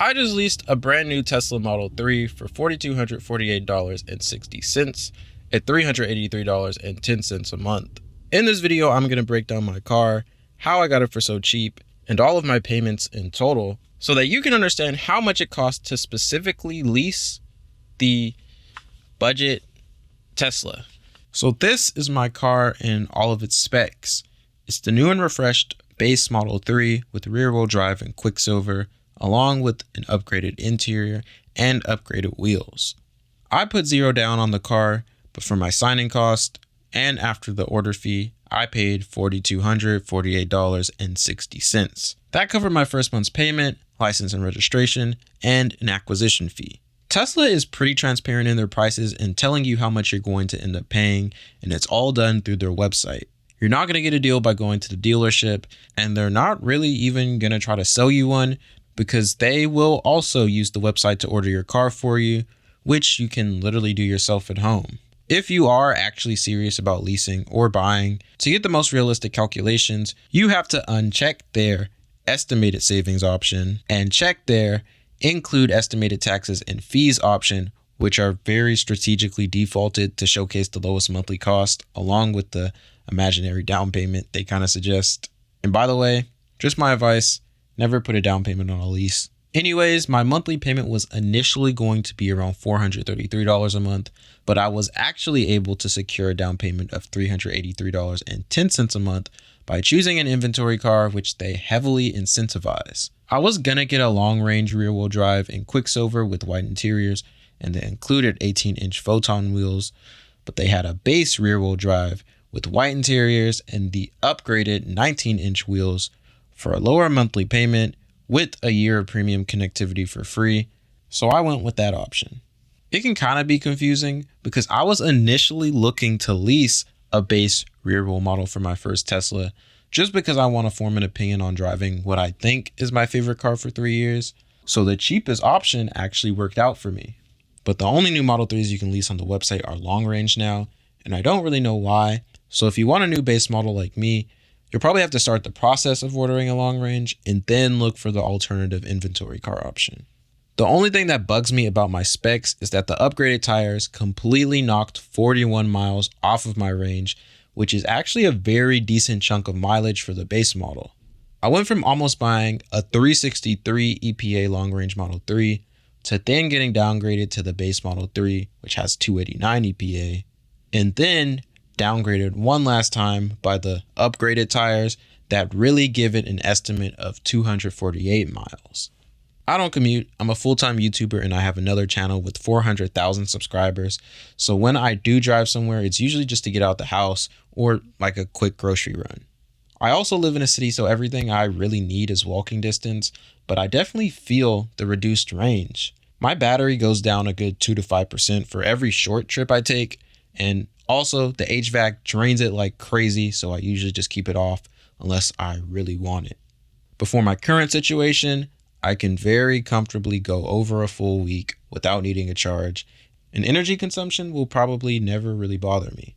I just leased a brand new Tesla Model 3 for $4,248.60 at $383.10 a month. In this video, I'm going to break down my car, how I got it for so cheap, and all of my payments in total so that you can understand how much it costs to specifically lease the budget Tesla. So this is my car in all of its specs. It's the new and refreshed base Model 3 with rear-wheel drive and Quicksilver, along with an upgraded interior and upgraded wheels. I put $0 down on the car, but for my signing cost and after the order fee, I paid $4,248.60. That covered my first month's payment, license and registration, and an acquisition fee. Tesla is pretty transparent in their prices and telling you how much you're going to end up paying, and it's all done through their website. You're not going to get a deal by going to the dealership, and they're not really even going to try to sell you one because they will also use the website to order your car for you, which you can literally do yourself at home. If you are actually serious about leasing or buying, to get the most realistic calculations, you have to uncheck their estimated savings option and check their include estimated taxes and fees option, which are very strategically defaulted to showcase the lowest monthly cost, along with the imaginary down payment they kind of suggest. And by the way, just my advice, never put a down payment on a lease. Anyways, my monthly payment was initially going to be around $433 a month, but I was actually able to secure a down payment of $383.10 a month by choosing an inventory car, which they heavily incentivize. I was gonna get a long-range rear-wheel drive in Quicksilver with white interiors and the included 18-inch Photon wheels, but they had a base rear-wheel drive with white interiors and the upgraded 19-inch wheels for a lower monthly payment with a year of premium connectivity for free, so I went with that option. It can kind of be confusing because I was initially looking to lease a base rear-wheel model for my first Tesla just because I want to form an opinion on driving what I think is my favorite car for 3 years, so the cheapest option actually worked out for me. But the only new Model 3s you can lease on the website are long range now, and I don't really know why, so if you want a new base model like me, you'll probably have to start the process of ordering a long range and then look for the alternative inventory car option. The only thing that bugs me about my specs is that the upgraded tires completely knocked 41 miles off of my range, which is actually a very decent chunk of mileage for the base model. I went from almost buying a 363 EPA long range Model 3 to then getting downgraded to the base Model 3, which has 289 EPA, and then downgraded one last time by the upgraded tires that really give it an estimate of 248 miles. I don't commute, I'm a full-time YouTuber and I have another channel with 400,000 subscribers, so when I do drive somewhere, it's usually just to get out the house or like a quick grocery run. I also live in a city, so everything I really need is walking distance, but I definitely feel the reduced range. My battery goes down a good 2 to 5% for every short trip I take, and also, the HVAC drains it like crazy, so I usually just keep it off unless I really want it. But for my current situation, I can very comfortably go over a full week without needing a charge, and energy consumption will probably never really bother me.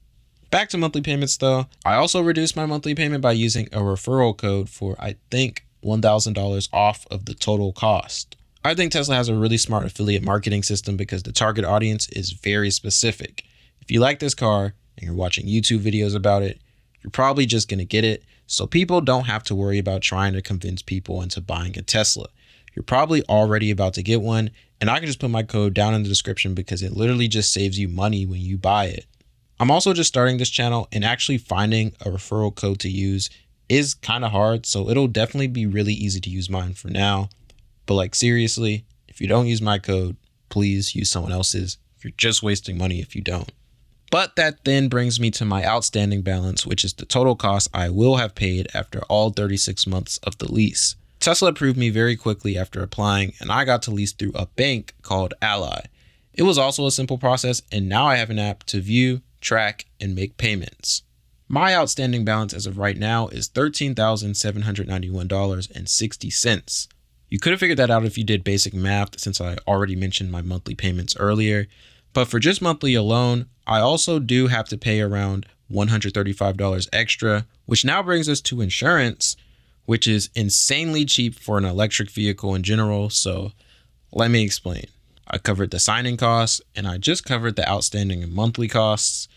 Back to monthly payments though, I also reduced my monthly payment by using a referral code for, I think, $1,000 off of the total cost. I think Tesla has a really smart affiliate marketing system because the target audience is very specific. If you like this car and you're watching YouTube videos about it, you're probably just going to get it, so people don't have to worry about trying to convince people into buying a Tesla. You're probably already about to get one, and I can just put my code down in the description because it literally just saves you money when you buy it. I'm also just starting this channel, and actually finding a referral code to use is kind of hard, so it'll definitely be really easy to use mine for now. But like seriously, if you don't use my code, please use someone else's. You're just wasting money if you don't. But that then brings me to my outstanding balance, which is the total cost I will have paid after all 36 months of the lease. Tesla approved me very quickly after applying, and I got to lease through a bank called Ally. It was also a simple process, and now I have an app to view, track, and make payments. My outstanding balance as of right now is $13,791.60. You could have figured that out if you did basic math, since I already mentioned my monthly payments earlier. But for just monthly alone, I also do have to pay around $135 extra, which now brings us to insurance, which is insanely cheap for an electric vehicle in general. So Let me explain. I covered the signing costs and I just covered the outstanding and monthly costs.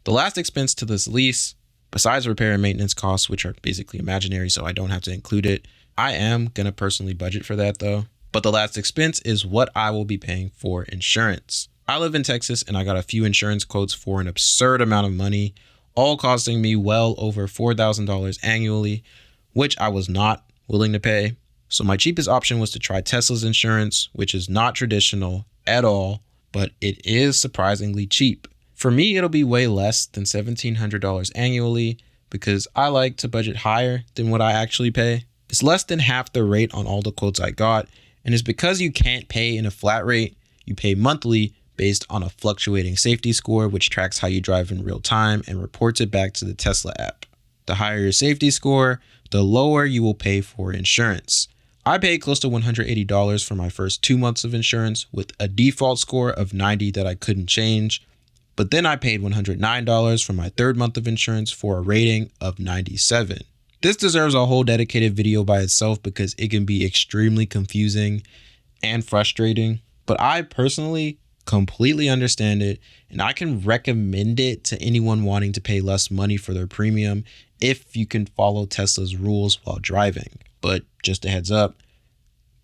The last expense to this lease, besides repair and maintenance costs, which are basically imaginary, so I don't have to include it, I am going to personally budget for that though. But the last expense is what I will be paying for insurance. I live in Texas and I got a few insurance quotes for an absurd amount of money, all costing me well over $4,000 annually, which I was not willing to pay. So my cheapest option was to try Tesla's insurance, which is not traditional at all, but it is surprisingly cheap. For me, it'll be way less than $1,700 annually because I like to budget higher than what I actually pay. It's less than half the rate on all the quotes I got, and it's because you can't pay in a flat rate. You pay monthly based on a fluctuating safety score, which tracks how you drive in real time and reports it back to the Tesla app. The higher your safety score, the lower you will pay for insurance. I paid close to $180 for my first 2 months of insurance with a default score of 90 that I couldn't change. But then I paid $109 for my 3rd month of insurance for a rating of 97. This deserves a whole dedicated video by itself because it can be extremely confusing and frustrating. But I personally completely understand it, and I can recommend it to anyone wanting to pay less money for their premium if you can follow Tesla's rules while driving. But just a heads up,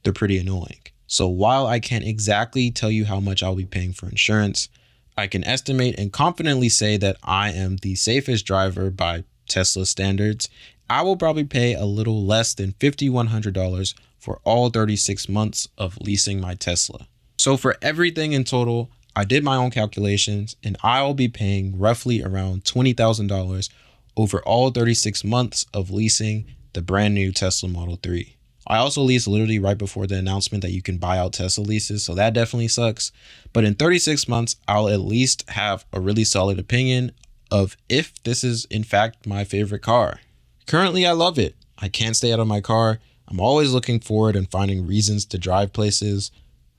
they're pretty annoying. So while I can't exactly tell you how much I'll be paying for insurance, I can estimate and confidently say that I am the safest driver by Tesla standards. I will probably pay a little less than $5,100 for all 36 months of leasing my Tesla. So for everything in total, I did my own calculations and I'll be paying roughly around $20,000 over all 36 months of leasing the brand new Tesla Model 3. I also leased literally right before the announcement that you can buy out Tesla leases, so that definitely sucks. But in 36 months, I'll at least have a really solid opinion of if this is in fact my favorite car. Currently, I love it. I can't stay out of my car. I'm always looking forward and finding reasons to drive places,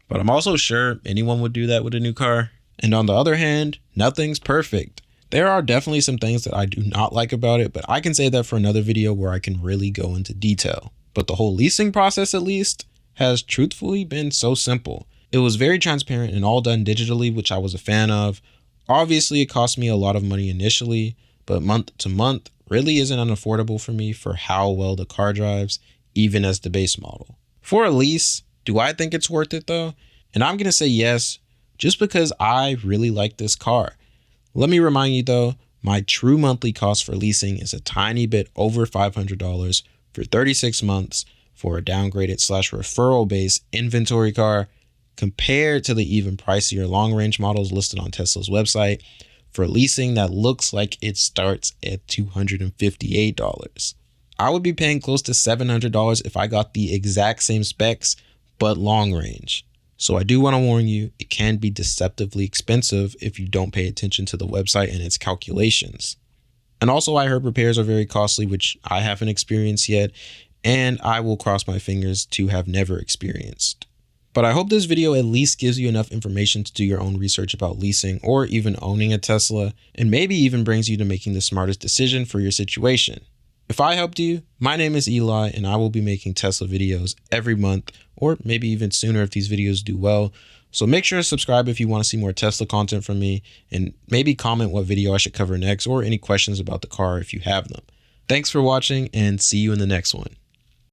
but I'm also sure anyone would do that with a new car. And on the other hand, nothing's perfect. There are definitely some things that I do not like about it, but I can say that for another video where I can really go into detail. But the whole leasing process, at least, has truthfully been so simple. It was very transparent and all done digitally, which I was a fan of. Obviously, it cost me a lot of money initially, but month to month really isn't unaffordable for me for how well the car drives, even as the base model. For a lease, do I think it's worth it though? And I'm going to say yes, just because I really like this car. Let me remind you though, my true monthly cost for leasing is a tiny bit over $500 for 36 months for a downgraded / referral based inventory car, compared to the even pricier long range models listed on Tesla's website for leasing that looks like it starts at $258. I would be paying close to $700 if I got the exact same specs, but long range. So I do want to warn you, it can be deceptively expensive if you don't pay attention to the website and its calculations. And also I heard repairs are very costly, which I haven't experienced yet, and I will cross my fingers to have never experienced. But I hope this video at least gives you enough information to do your own research about leasing or even owning a Tesla, and maybe even brings you to making the smartest decision for your situation. If I helped you, my name is Eli and I will be making Tesla videos every month, or maybe even sooner if these videos do well. So make sure to subscribe if you want to see more Tesla content from me, and maybe comment what video I should cover next or any questions about the car if you have them. Thanks for watching and see you in the next one.